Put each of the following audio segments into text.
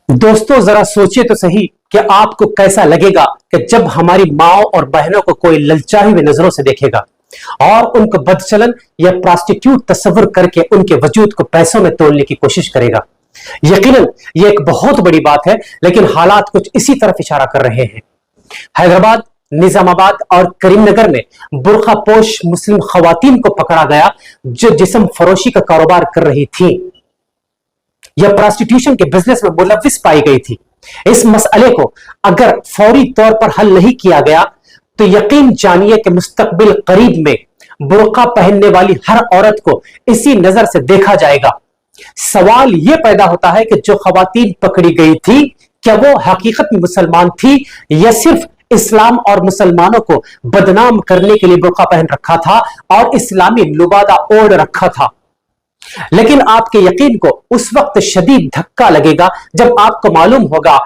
दोस्तों जरा सोचिए तो सही कि आपको कैसा लगेगा कि जब हमारी माओ और बहनों को कोई ललचाई हुई नजरों से देखेगा और उनको बदचलन या प्रोस्टिट्यूट तस्वर करके उनके वजूद को पैसों में तोड़ने की कोशिश करेगा। यकीनन ये एक बहुत बड़ी बात है, लेकिन हालात कुछ इसी तरफ इशारा कर रहे हैं। हैदराबाद, निजामाबाद और करीमनगर में बुर्खापोश मुस्लिम खवातीन को पकड़ा गया जो जिस्म फरोशी का कारोबार कर रही थी या प्रोस्टिट्यूशन के बिजनेस में मुलव्विस पाई गई थी। इस मसले को अगर फौरी तौर पर हल नहीं किया गया तो यकीन जानिए कि मुस्तकबिल करीब में बुर्का पहनने वाली हर औरत को इसी नजर से देखा जाएगा। सवाल यह पैदा होता है कि जो खवातीन पकड़ी गई थी, क्या वो हकीकत में मुसलमान थी या सिर्फ इस्लाम और मुसलमानों को बदनाम करने के लिए बुर्का पहन रखा था और इस्लामी लुबादा ओढ़ रखा था। लेकिन आपके यकीन को उस वक्त शदीद धक्का लगेगा जब आपको मालूम होगा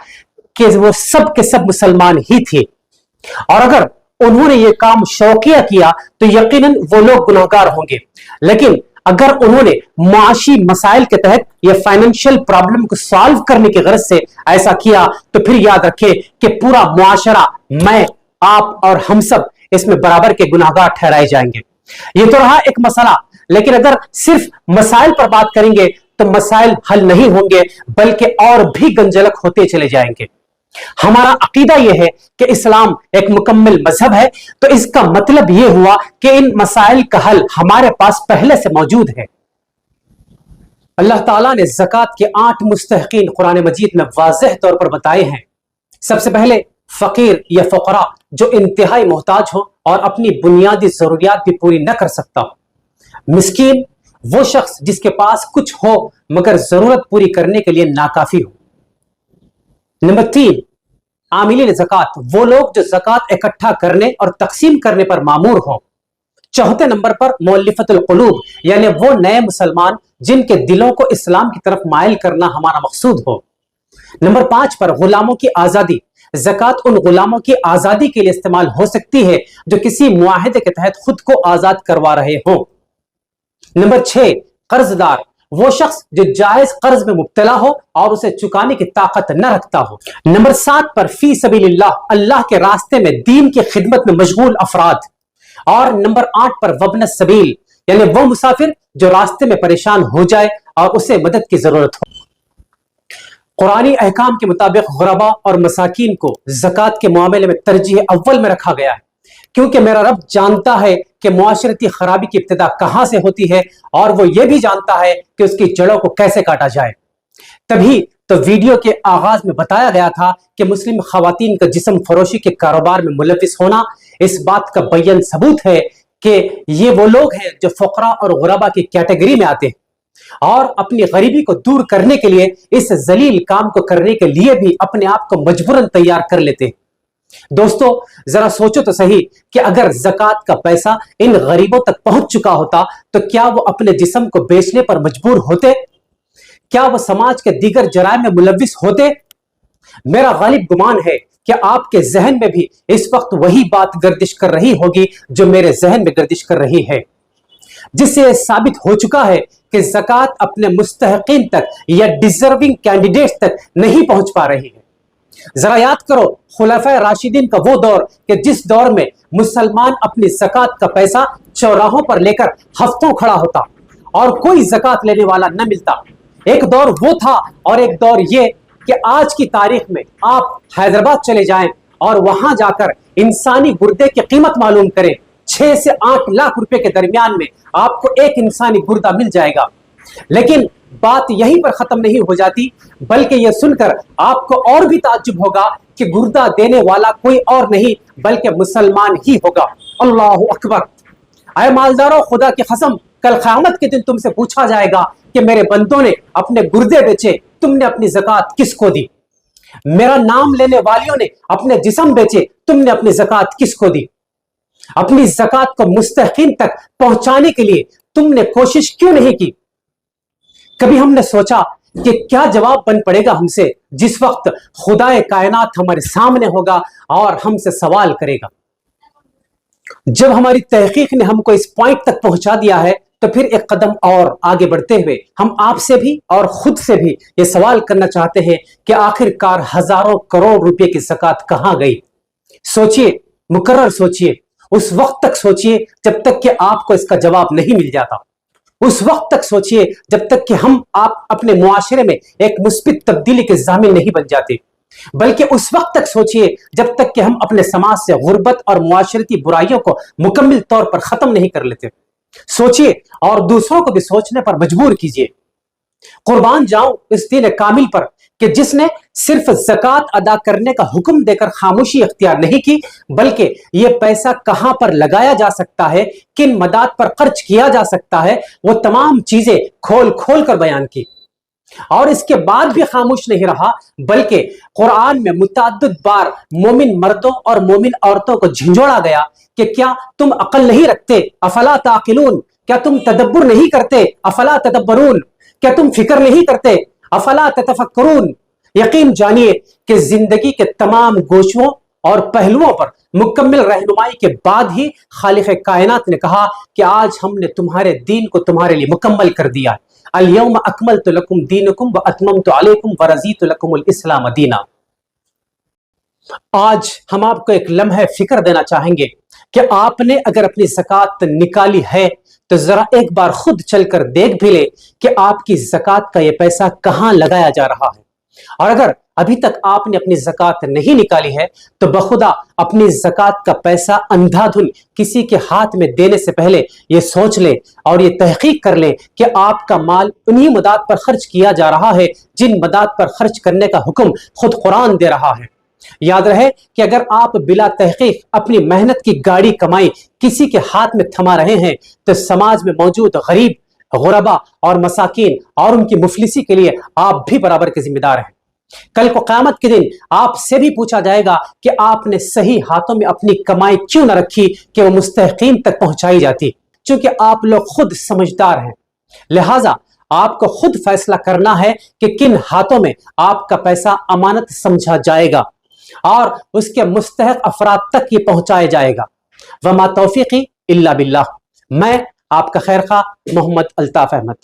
कि वो सब के सब मुसलमान ही थे, और अगर उन्होंने ये काम शौकिया किया तो यकीनन वो लोग गुनाहगार होंगे। लेकिन अगर उन्होंने मुआशी मसाइल के तहत या फाइनेंशियल प्रॉब्लम को सॉल्व करने की गरज से ऐसा किया तो फिर याद रखें कि पूरा मुआशरा, मैं, आप और हम सब इसमें बराबर के गुनाहगार ठहराए जाएंगे। ये तो रहा एक मसला, लेकिन अगर सिर्फ मसाइल पर बात करेंगे तो मसाइल हल नहीं होंगे बल्कि और भी गंजलक होते चले जाएंगे। हमारा अकीदा यह है कि इस्लाम एक मुकम्मल मजहब है, तो इसका मतलब यह हुआ कि इन मसाइल का हल हमारे पास पहले से मौजूद है। अल्लाह ताला ने ज़कात के 8 मुस्तहकीन कुरान मजीद में वाज़ेह तौर पर बताए हैं। सबसे पहले फकीर या फकरा जो इंतहाई मोहताज हो और अपनी बुनियादी जरूरियात भी पूरी न कर सकता। मिस्कीन वो शख्स जिसके पास कुछ हो मगर जरूरत पूरी करने के लिए नाकाफी हो। नंबर 3, आमिलीन ज़कात, वो लोग जो ज़कात इकट्ठा करने और तकसीम करने पर मामूर हो। चौथे नंबर पर मुअल्लिफतुल कुलूब, यानी वो नए मुसलमान जिनके दिलों को इस्लाम की तरफ माइल करना हमारा मकसूद हो। नंबर 5 पर गुलामों की आजादी, ज़कात उन गुलामों की आजादी के लिए इस्तेमाल हो सकती है जो किसी मुआहिदे के तहत खुद को आजाद करवा रहे हों। नंबर 6, कर्जदार, वो शख्स जो जायज कर्ज में मुब्तला हो और उसे चुकाने की ताकत न रखता हो। नंबर 7 पर फी सबीलिल्लाह, अल्लाह के रास्ते में दीन की खिदमत में मशगूल अफराद। और नंबर 8 पर वब्न सबील, यानी वो मुसाफिर जो रास्ते में परेशान हो जाए और उसे मदद की जरूरत हो। कुरानी अहकाम के मुताबिक गुरबा और मसाकीन को ज़कात के मामले में तरजीह अव्वल में रखा गया है, क्योंकि मेरा रब जानता है कि मुआशरती खराबी की इब्तिदा कहां से होती है और वो ये भी जानता है कि उसकी जड़ों को कैसे काटा जाए। तभी तो वीडियो के आगाज में बताया गया था कि मुस्लिम खवातीन का जिस्म फरोशी के कारोबार में मुलविस होना इस बात का बयन सबूत है कि ये वो लोग हैं जो फकरा और गुरबा की कैटेगरी में आते हैं और अपनी गरीबी को दूर करने के लिए इस जलील काम को करने के लिए भी अपने आप को मजबूरन तैयार कर लेते हैं। दोस्तों जरा सोचो तो सही कि अगर ज़कात का पैसा इन गरीबों तक पहुंच चुका होता तो क्या वो अपने जिस्म को बेचने पर मजबूर होते? क्या वो समाज के दीगर जराइम में मुलविस होते? मेरा गालिब गुमान है कि आपके जहन में भी इस वक्त वही बात गर्दिश कर रही होगी जो मेरे जहन में गर्दिश कर रही है, जिससे साबित हो चुका है कि ज़कात अपने मुस्तहकीन तक या डिजर्विंग कैंडिडेट्स तक नहीं पहुंच पा रही है। जरा याद करो खुलफाए राशिदीन का वो दौर कि जिस दौर में मुसलमान अपनी ज़कात का पैसा चौराहों पर लेकर हफ्तों खड़ा होता और कोई ज़कात लेने वाला न मिलता। एक दौर वो था और एक दौर ये कि आज की तारीख में आप हैदराबाद चले जाएं और वहां जाकर इंसानी गुर्दे की कीमत मालूम करें। 6 से 8 लाख रुपए के दरमियान में आपको एक इंसानी गुर्दा मिल जाएगा। लेकिन बात यहीं पर खत्म नहीं हो जाती, बल्कि यह सुनकर आपको और भी ताज्जुब होगा कि गुर्दा देने वाला कोई और नहीं बल्कि मुसलमान ही होगा। अल्लाहु अकबर। आए मालदारों, खुदा की कसम, कल क़यामत के दिन तुमसे पूछा जाएगा कि मेरे बंदों ने अपने गुर्दे बेचे, तुमने अपनी ज़कात किसको दी? मेरा नाम लेने वालियों ने अपने जिस्म बेचे, तुमने अपनी ज़कात किसको दी? अपनी ज़कात को मुस्तहकीन तक पहुंचाने के लिए तुमने कोशिश क्यों नहीं की? कभी हमने सोचा कि क्या जवाब बन पड़ेगा हमसे जिस वक्त खुदाए कायनात हमारे सामने होगा और हमसे सवाल करेगा? जब हमारी तहकीक ने हमको इस पॉइंट तक पहुंचा दिया है تو پھر ایک قدم اور آگے بڑھتے ہوئے ہم آپ سے بھی اور خود سے بھی یہ سوال کرنا چاہتے ہیں کہ آخر کار ہزاروں کروڑ روپے کی زکوٰۃ کہاں گئی؟ سوچئے، مقرر سوچئے، اس وقت تک سوچئے جب تک کہ آپ کو اس کا جواب نہیں مل جاتا، اس وقت تک سوچئے جب تک کہ ہم آپ اپنے معاشرے میں ایک مثبت تبدیلی کے ضامن نہیں بن جاتے، بلکہ اس وقت تک سوچئے جب تک کہ ہم اپنے سماج سے غربت اور معاشرتی برائیوں کو مکمل طور پر ختم نہیں کر لیتے۔ سوچئے اور دوسروں کو بھی سوچنے پر مجبور کیجئے۔ قربان جاؤں اس دین کامل پر کہ جس نے صرف زکوٰۃ ادا کرنے کا حکم دے کر خاموشی اختیار نہیں کی، بلکہ یہ پیسہ کہاں پر لگایا جا سکتا ہے، کن مداد پر خرچ کیا جا سکتا ہے، وہ تمام چیزیں کھول کھول کر بیان کی۔ اور اس کے بعد بھی خاموش نہیں رہا، بلکہ قرآن میں متعدد بار مومن مردوں اور مومن عورتوں کو جھنجھوڑا گیا کہ کیا تم عقل نہیں رکھتے؟ افلا تعقلون، کیا تم تدبر نہیں کرتے؟ افلا تدبرون، کیا تم فکر نہیں کرتے؟ افلا تتفکرون۔ یقین جانیے کہ زندگی کے تمام گوشوں اور پہلوؤں پر مکمل رہنمائی کے بعد ہی خالق کائنات نے کہا کہ آج ہم نے تمہارے دین کو تمہارے لیے مکمل کر دیا ہے۔ الیوم اکملت لکم دینکم واتممت علیکم ورضیت لکم الاسلام دینا۔ آج ہم آپ کو ایک لمحہ فکر دینا چاہیں گے کہ آپ نے اگر اپنی زکوٰۃ نکالی ہے تو ذرا ایک بار خود چل کر دیکھ بھی لے کہ آپ کی زکوٰۃ کا یہ پیسہ کہاں لگایا جا رہا ہے، اور اگر ابھی تک آپ نے اپنی زکوٰۃ نہیں نکالی ہے تو بخدا اپنی زکوٰۃ کا پیسہ اندھا دھن کسی کے ہاتھ میں دینے سے پہلے یہ سوچ لیں اور یہ تحقیق کر لیں کہ آپ کا مال انہی مداد پر خرچ کیا جا رہا ہے جن مداد پر خرچ کرنے کا حکم خود قرآن دے رہا ہے۔ یاد رہے کہ اگر آپ بلا تحقیق اپنی محنت کی گاڑی کمائی کسی کے ہاتھ میں تھما رہے ہیں تو سماج میں موجود غریب، غربا اور مساکین اور ان کی مفلسی کے لیے آپ بھی برابر کے ذمہ دار ہیں۔ کل کو قیامت کے دن آپ سے بھی پوچھا جائے گا کہ آپ نے صحیح ہاتھوں میں اپنی کمائی کیوں نہ رکھی کہ وہ مستحقین تک پہنچائی جاتی، چونکہ آپ لوگ خود سمجھدار ہیں۔ لہٰذا آپ کو خود فیصلہ کرنا ہے کہ کن ہاتھوں میں آپ کا پیسہ امانت سمجھا جائے گا اور اس کے مستحق افراد تک یہ پہنچایا جائے گا۔ وما توفیقی الا باللہ۔ میں آپ کا خیر خواہ محمد الطاف احمد۔